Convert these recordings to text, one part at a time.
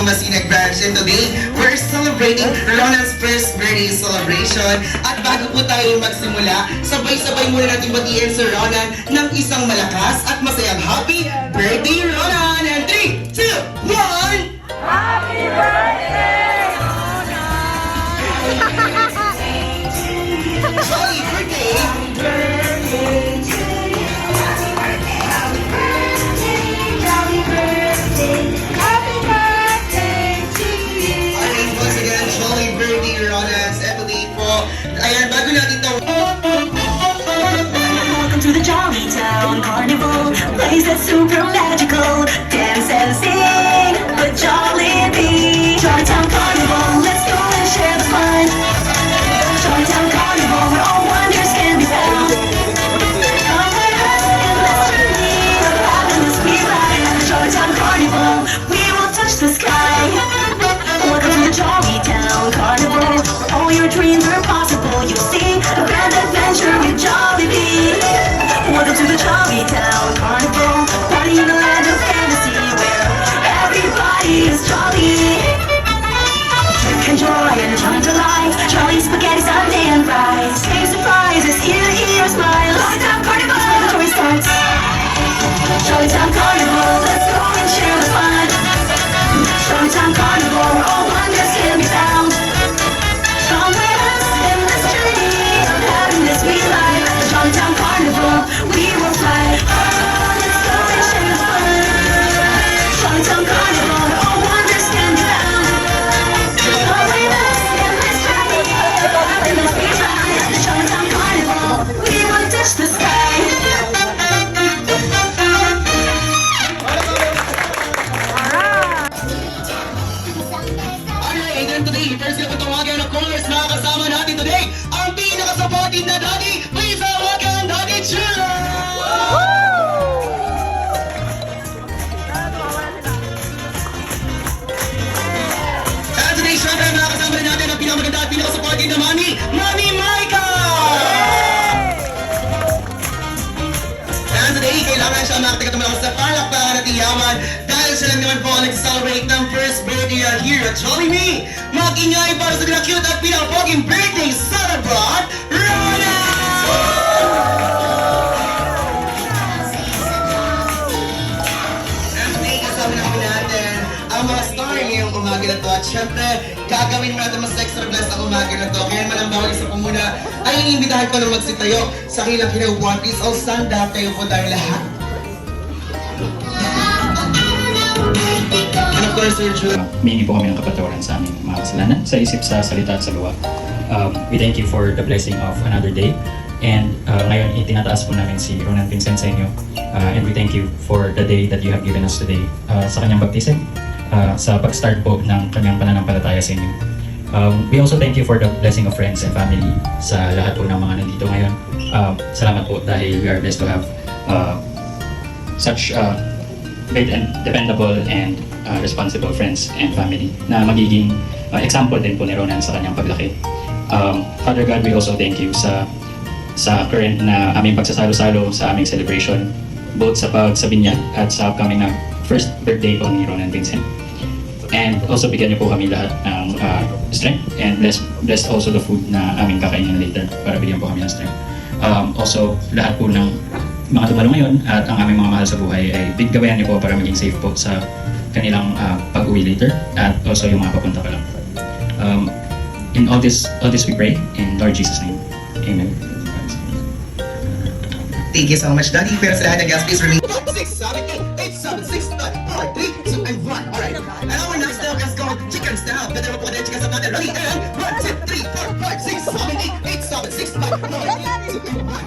Masinag Branch, and today we're celebrating Ronald's first birthday celebration. At bago po tayo magsimula, sabay-sabay muna natin batiin si Ronald ng isang malakas at masayang happy birthday, Ronald! And 3, 2, 1! Happy birthday, Jolly birthday! Alright, once again, jolly birthday, Ronald. And today po, ayan, bago natin ito. Welcome to the Jolly Town Carnival, place that's super magical. Dance and sing with Jollibee. Jolly Town Carnival, let's go and share the fun. Jolly Town Carnival, where all wonders can be found. Come with us and let's journey of happiness we ride. At the Jolly Town Carnival, we will touch the sky. Welcome to the Jolly Town Carnival, where all your dreams are possible. You'll see a grand adventure with Jollibee. Welcome to the Jolly Town Carnival, party in the land of fantasy where everybody is jolly. Drink and joy and join delight, jolly spaghetti, sundae and fries. Same surprises, ear to ear smile. Jolly Town Carnival, where the joy starts. Jolly Town Carnival, let's go and share the fun. Jolly Town Carnival, where all wonders can be found. Come with us in this journey of happiness we live. At the Jolly Town Carnival, we will fly. Oh, let's go and share the fun. Jolly Town Carnival, where all wonders can be found. Come with us in this journey of happiness we live. At the Jolly Town Carnival, we will touch the sky. Alright, and today, first na patawagan, of course, mga kasama natin today, ang pinaka-supported na daddy, please welcome Daddy Chula! And today, syempre, mga kasama rin natin ang pinakamaganda at pinaka-supported na Mami, Mami Maika! And today, kailangan siya makatigatumalaw sa palakpakan at iyaman dahil siya lang naman po ang nag-celebrate ng first birthday here at Jollibee. Mag-ingay para sa pinaka-cute at pinaka-poging birthday celebrant, Ronald! And today, kasama namin natin ang mga star ngayong umaga na to. At syempre, gagawin mo natin mas extra blessed ang umaga na to. Kaya malang bawal isa po muna ay iniimbitahan ko na magsitayo sa kilang One Piece. O stand up kayo po tayo lahat. And of course, Sir Jude. Humingi po kami ng kapatawaran sa aming mga kasalanan, sa isip, sa salita at sa gawa. We thank you for the blessing of another day. And ngayon, itinataas po namin si Ronald Vincent sa inyo. And we thank you for the day that you have given us today sa kanyang baptism, sa pag-start po ng kanyang pananampalataya sa inyo. We also thank you for the blessing of friends and family sa lahat po ng mga nandito ngayon. Salamat po dahil we are blessed to have such great and dependable and responsible friends and family na magiging example din po ni Ronan sa kanyang paglaki. Father God, we also thank you sa current na aming pagsasalo-salo sa aming celebration, both sa binyag at sa upcoming na first birthday po ni Ronan Vincent. And also bigyan niyo po kami lahat ng strength and bless also the food na aming kakainin later para bigyan po kami ng strength. Also, lahat po ng mga dumalo ngayon at ang aming mga mahal sa buhay ay biggabayan niyo po para maging safe po sa kanilang pag-uwi later at also yung mga papunta pa lang. In all this we pray in Lord Jesus' name. Amen. Thank you so much, Daddy. Pero sa lahat ng guys, please remain 6, 7, 8, 7, 6, 5, 4, 3, 2, and 1. Alright. And our next step is called chicken style. Pwede mo po din chicken style natin. Ready? And 1, 2, 3, 4, 5, 6, 7, 8, 8, 7, 6, 5, 4, 3, 2, 1.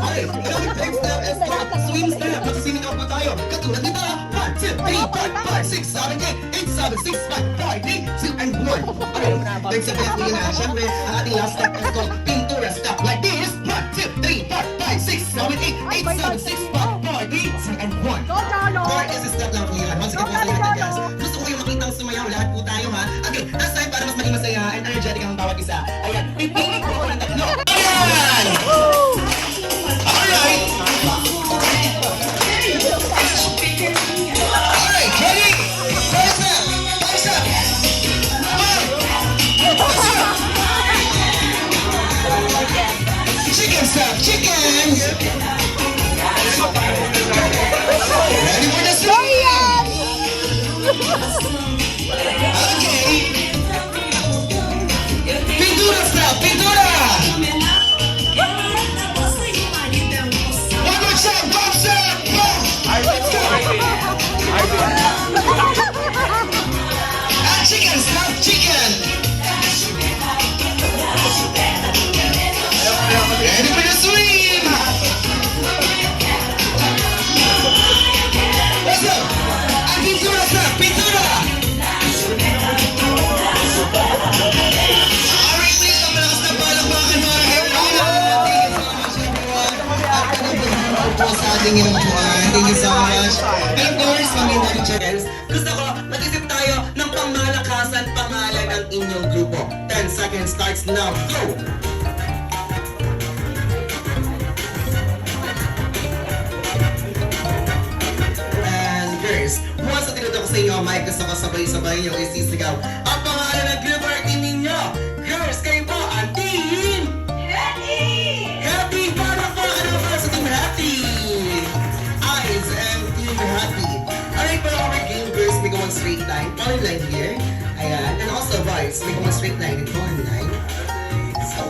Alright. And our next step is called swim style. Magsiswimming na po tayo. Katulad nito. 1, 2, 3, 4, 5, 6, 7, 8, 8, 7, 6, 5, 4, 3, 2, and 1. Alright. Next step is na. Siyempre, ang ating last step is called pintura step. Like this. 1, 2, 3, 4, 5, 6, 7, 8, 8, 7, 6, 5, 4, 3, 2, and 1. 4 is a step lang po yan. Once again po sa lahat ng guys. Gusto ko kayong makitang sumayaw lahat po tayo ha. Okay, last time para mas maging masaya and energetic ang bawat isa. Ayan, pipili ko ng tatlo. Ayan! Alright! Alright, ready? First step! tingin ng buwan. Thank you so much. And of course, kami na chickens. Gusto ko, mag-isip tayo ng pangmalakasan pangalan ng inyong grupo. 10 seconds starts now. Go! And girls, once na tinutok sa inyo, Mike, gusto ko sabay-sabay nyo isisigaw ang pangalan ng group or team ninyo. Girls, kayo po ang team! Happy! Para po! Ano ba sa team Happy? Eyes and team Happy. Alright, for our game, girls, may gawang straight line. Follow line here. Ayan. And also, boys, may gawang straight line and follow line. So,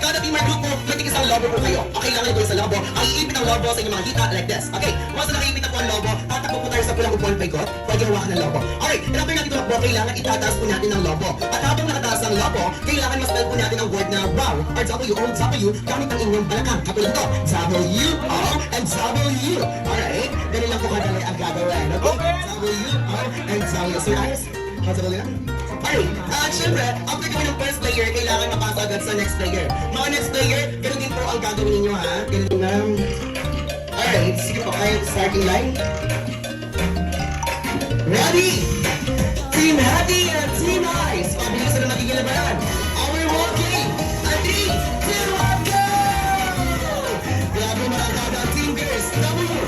kada team or grupo, may tigis ang lobo po kayo. Okay lang ito sa lobo. Ang iipit ang lobo sa inyong mga hita like this. Okay, once na nakaipit na po ang lobo, tatakbo po tayo sa pulang upuan paikot. Pwede hawakan ng lobo. Alright, and after natin tumakbo, kailangan itataas po natin ang lobo. At habang nakataas ang lobo, kailangan ma-spell po natin ang word na wow or W o W gamit ang inyong balakang. Katulad ito, W-O and W. Alright, ganun lang po kadali ang gagawin. Okay? W-O and W. Sir Ayos, possible yan? Alright, at syempre, after gawin ng first player, kailangan mapasa agad sa next player. Mga next player, ganun din po ang gagawin ninyo ha. Ganun na. Alright, sige po kayo, starting line. Ready? Team Happy and Team Ice. Pabilis na magiging labanan. Our walking. And 3, 2, 1, go! Grabe mga kada team girls. W.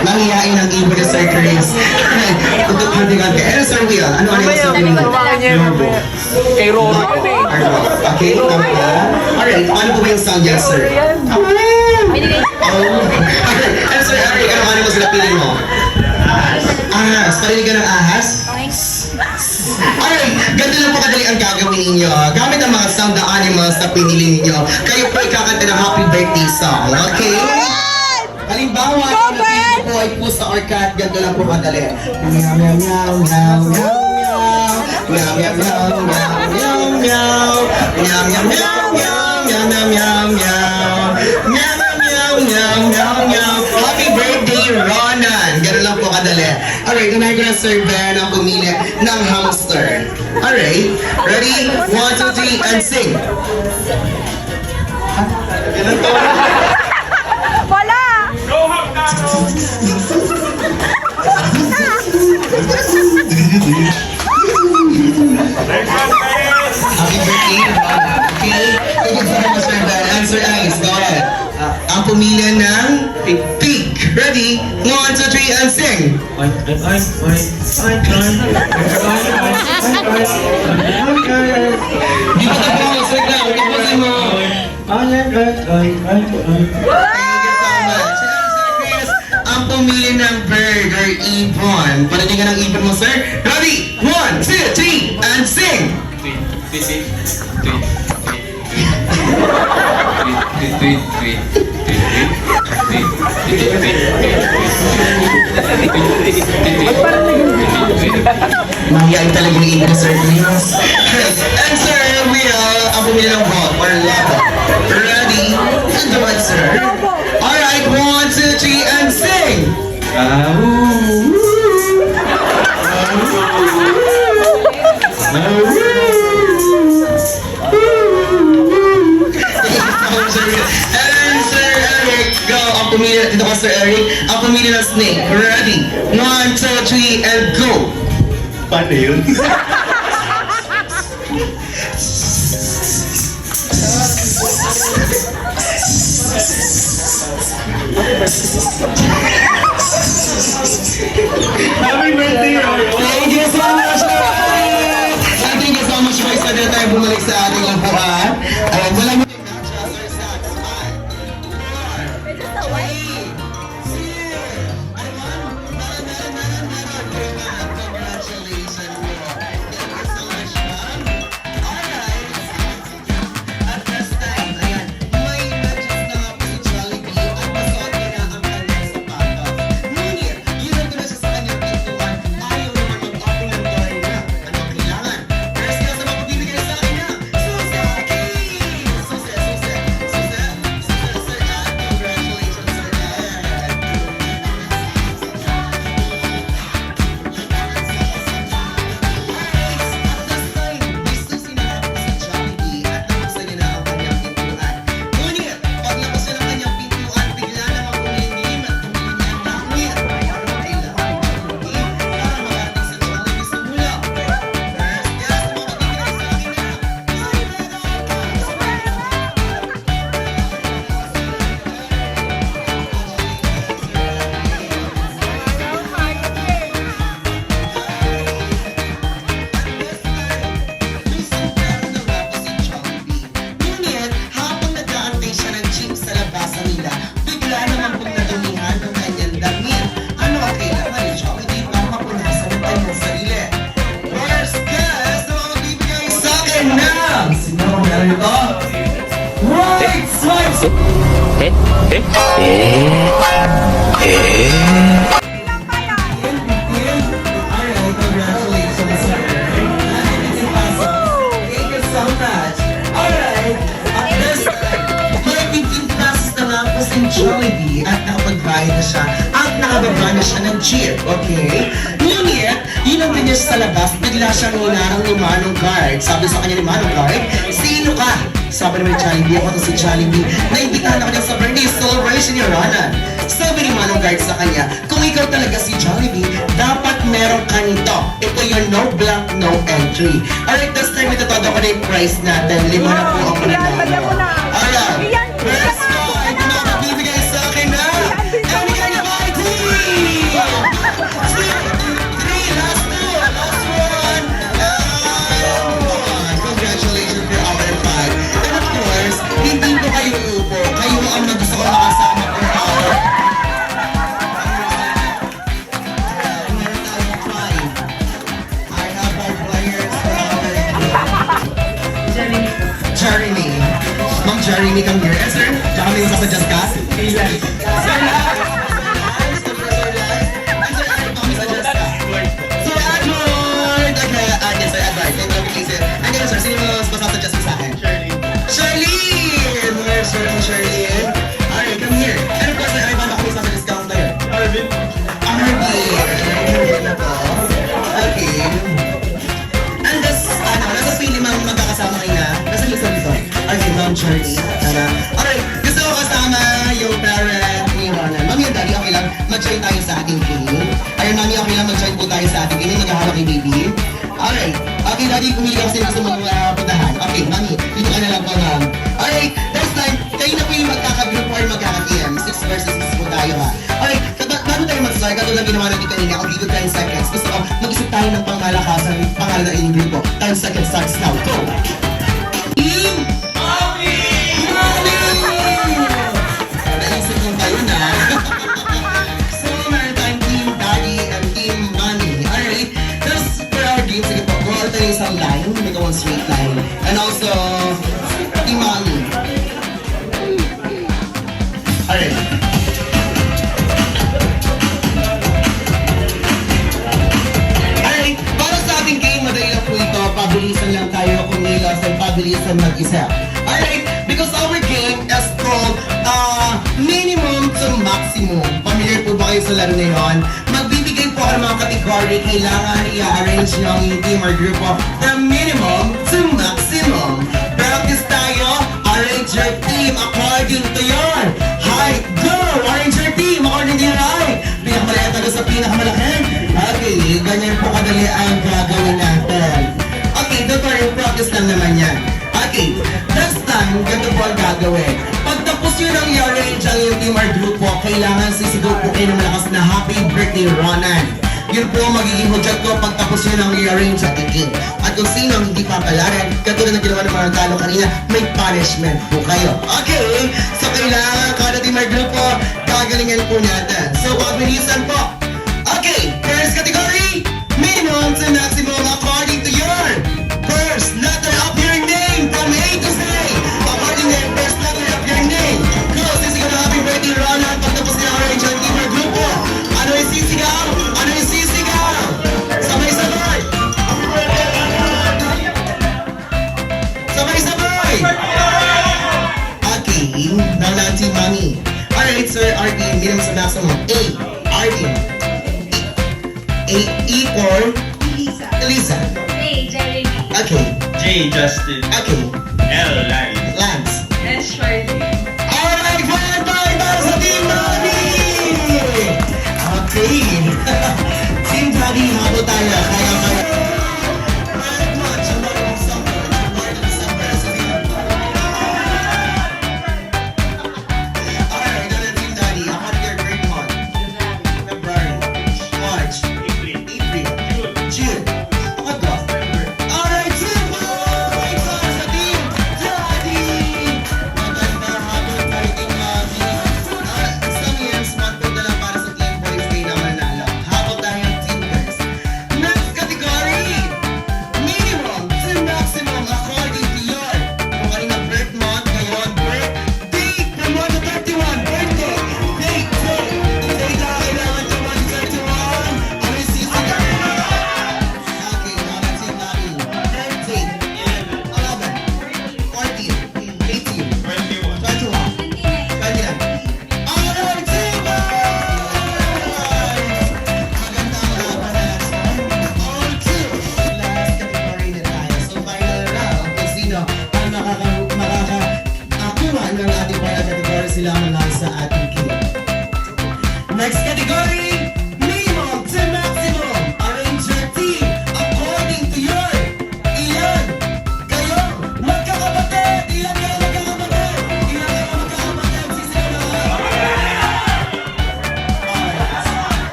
Nangiyain ang ibon ni Sir Chris. Tutututingan ka. Eh, Sir Will, ano yung sabi ninyo? Lobo. Kay Roro yun eh. Okay, tama. Alright, paano po ba yung sound yan, Sir? Oh. And Sir Eric, ano mo sila piling mo? Ahas. Parinig ka ng ahas? Alright, ganito lang po kadali ang gagawin ninyo. Gamit ang mga sound na animals na pinili ninyo, kayo po ikakanta ng happy birthday song, okay? Halimbawa, ang napili po ay pusa or cat, ganito lang po kadali. Meow, meow, meow, meow, meow, meow. Meow, meow, meow, meow, meow, meow. Meow, meow, meow, meow, meow, meow, meow, meow. Meow, meow, meow, meow, meow. Happy birthday, Ronan! Ganun lang po kadali. Alright, unahin ko na Sir Ben ang pumili ng hamster. Alright, ready? 1, 2, 3, and sing! Wala! Happy birthday, Ronan. Okay? Thank you so much, Sir Ben. Answer Ice, go ahead. Ang pumili ng pig. Ready? 1, 2, 3, and sing! Di ba tapos? Wait lang, tapusin mo. Thank you so much. Sir Chris, ang pumili ng bird or ibon. Panalingan ng ibon mo, sir. Ready? 1, 2, 3, and sing! Mahihain talaga yung ibon, Sir Chris. And Sir Will, ang pumili ng bot or labo. Ready? And do it, sir. Alright, 1, 2, 3, and sing! And Sir Eric, go! Ang pumili, dito ka Sir Eric, ang pumili ng snake. Ready? 1, 2, 3, and go! Paano yun? Happy birthday, Roro! Thank you so much, guys! Thank you so much, guys. Pwede na tayo bumalik sa ating lampuan. Ayan, wala mo. Ano ito? Right swipe! Alright, congratulations, sir. Thank you so much. Alright, at this may 15 classes na nga po si Jollibee at nakapagbayad na siya at nakababa na siya ng jeep, okay? Ngunit, yun ang ganyan sa labas, bigla siyang hinarang ni Manong Guard. Sabi sa kanya ni Manong Guard, sino ka? Sabi naman ni Jollibee, ako to si Jollibee. Naimbitahan ako niya sa birthday celebration ni Rana. Sabi ni Manong Guard sa kanya, kung ikaw talaga si Jollibee, dapat meron ka nito. Ito yung no blank, no entry. Alright, this time ito todo ko na yung price natin. 5 na po ako na tao. Alright, first card na magbibigay sa akin na Erika Navarrete! 3, last one! Congratulations for our five. And of course, hindi ko kayo upo. Kayo ang gusto ko makasama for our meron tayong five. I have our players for our Jeremy. Ma'am Jeremy, come here. Yes, sir. Diyan kami yung sasuggest ka? Sir, Sir Edward! Okay, yes, Sir Edward. Thank you, please, sir. Andiyan, sir. Sino mas masasuggest mo sa akin? Charlene! Where's Charlene? Alright, come here. And of course, ay, baka kami sasuggest ka kung tayo. Arvin. Arvin na po. Okay. And this, nasa pili mang magkakasama kayo na. Nasa lista dito. Okay, Ma'am Charlie. Alright, gusto ko kasama yung parent ni Ronan. Mami and Daddy, okay lang mag-join tayo sa ating game. Ayun, Mami, okay lang mag-join po tayo sa ating game. Maghahanap kay baby. Alright. Okay, Daddy, pumili ako sino gusto mong puntahan. Okay, Mami, dito ka na lang po, Ma'am. Alright, next time, kayo na po yung magkaka-group or magkaka-team. 6 versus 6 po tayo, ha. Alright, bago tayo mag-start, katulad ginawa natin kanina, ako dito 10 seconds. Gusto ko, mag-isip tayo ng pangmalakasan, pangalan ng inyong grupo. 10 seconds starts now. Go! Team! Naisip mo kayo na. So, meron tayong Team Daddy and Team Mommy. Alright, tapos for our game, sige po, go tayo isang line, make one straight line. And also, Team Mommy. Alright. Alright, para sa ating game, madali lang po ito. Pabilisan lang tayo kumilos at pabilisan mag-isa. Alright, because our game is called minimum to maximum. Familiar po ba kayo sa laro na yun? Magbibigay po ang mga kategory, kailangan i-arrange nyo ang yung team or grupo from minimum to maximum. Practice tayo, arrange your team according to your height. Go! Arrange your team according to your height. Pinakamaliit tayo sa pinakamalaki. Okay, ganyan po kadali ang gagawin natin. Okay, don't worry, practice lang naman yan. Okay, this time, ganito po ang gagawin. Pagtapos yun ang i-arrange ang yung team or grupo, kailangan sisigaw po kayo ng malakas na Happy Birthday, Ronan. Yun po ang magiging hudyat ko pagtapos yun ang i-arrange at i-game. At kung sino ang hindi papalaran, katulad ng ginawa ng mga talo kanina, may punishment po kayo. Okay, so kailangan kada team or grupo, gagalingan po natin. So, pag-bilisan po. Okay, first category, minimum to maximum according to your first letter of your name from A to Z. According to your first letter of your name. Go, sisigaw na Happy Birthday, Ronan. Pagtapos na orange ang team or grupo. Ano yung sisigaw? Ano yung sisigaw? Sabay-sabay! Sabay-sabay! Okay, now na Team Mommy. Alright, sir, RD, minimum sa maximum. A, RD. E for Elisa. Hey, Jeremy. Okay. J. Justin. Okay. L. Lance. Lance. S. Shirley. Alright, one time para sa Team Daddy! Okay. Team Daddy, habo tayo. Kaya kaya. Very much. Ang mga December. Ang mga December. Alright, now the Team Daddy. How about your grade month? February. March. April. June. August. Alright, 2 points para sa Team Daddy!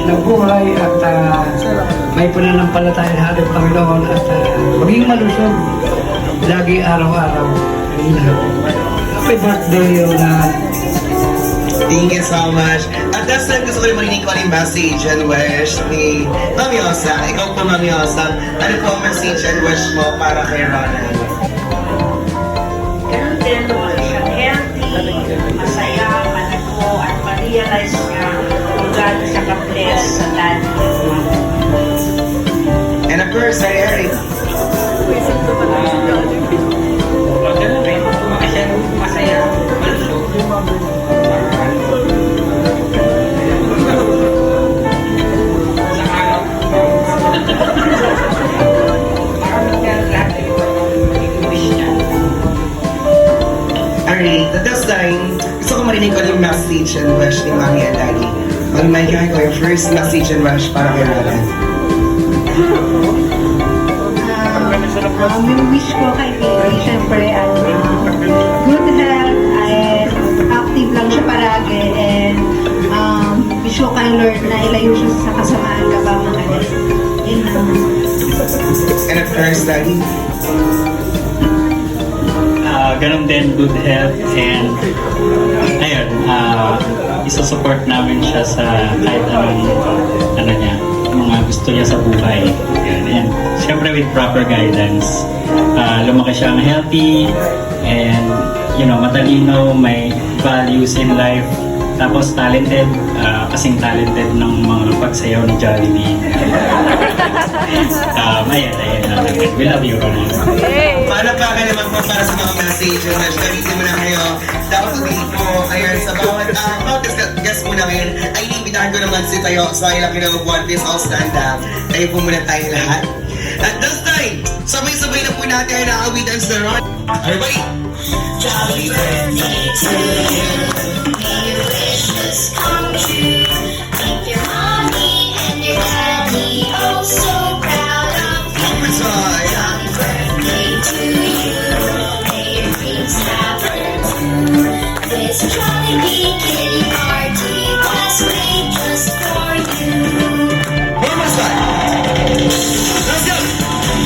ng buhay at may pananampalataya ng Panginoon at maging malusog lagi araw-araw ang lahat. Happy birthday, Ronan. Thank you so much. At this time, gusto ko rin marinig ko yung message and wish ni Mami Osa. Ikaw po, Mami Osa. Ano po ang message and wish mo para kay Ronan? Ganun din naman siya healthy, masaya, manago, at ma-realize niya kung gaano siya ka-bless sa daddy. And of course, hi Eric. Ganun rin, kasi masaya, malusog. Maraming niya lahat yung wish niya. Alright, at this time, gusto ko marinig ko yung message and wish ni Mami and Daddy. Mag-mic ko yung first message and wish para kay Ronan. Yung wish ko kay Baby, syempre, good health, and active lang siya paragi, and wish ko kay Lord na ilayo siya sa kasamaan kabangan. Yun lang. And of course, Daddy. Ganun din, good health and ayun, isusupport namin siya sa kahit anong ano niya, mga gusto niya sa buhay. Yan. And syempre with proper guidance, lumaki siyang healthy and matalino, may values in life, tapos talented, kasing talented ng mga pagsayaw ni Jollibee. Ayan. We love you, Ronan. Paano pa ka naman po para sa mga message and wish? Gamitin mo na kayo. Dapat sabihin po, ayun, sa bawat guest mo na ngayon, ay inimbitahan ko naman si tayo sa ilang kinabubuan. Please all stand up. Tayo po muna tayong lahat. At this time, sabay-sabay na po natin ang naawitan sa Ron. Everybody! Jolly birthday to you. May your wishes come true. Make your mommy and your daddy oh so proud of you. Overtime! Jolly birthday to you. May your dreams happen too. This Jollibee kitty party was made just for you. One more time! Let's go!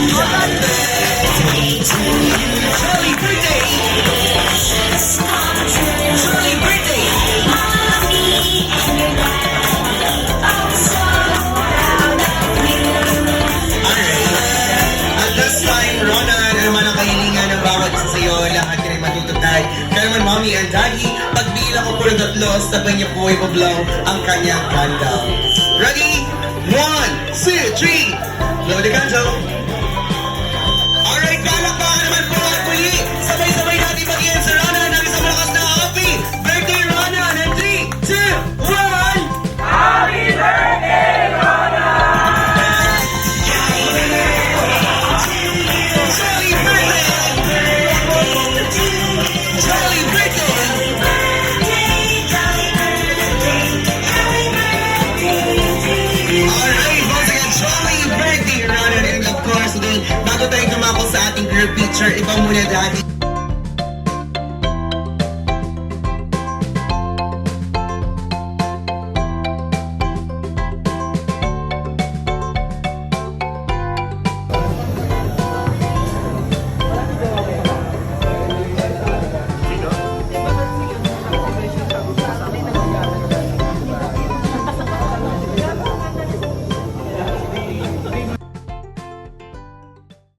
Jolly birthday to you. Jolly birthday! Wishes come true. Jolly birthday! Mommy and your daddy oh so proud of you. Alright. At this time, Ronan, ano naman ang kahilingan ng bawat isa sa'yo, lahat ka rin matututay. Kaya naman, Mommy and Daddy, pagbilang ko po ng 3, sabay niya po ibablow ang kanyang candle. Ready? 1, 2, 3! Blow the candle! Alright, palakpakan naman po at muli! Sabay-sabay natin mag-iyan sa Ronan ng isang malakas na happy birthday, Ronan! And 3, 2, 1! Jolly birthday! Jolly birthday! Alright, once again, jolly birthday, Ronan! And of course, bago tayo dumako sa ating group picture, iba muna dati.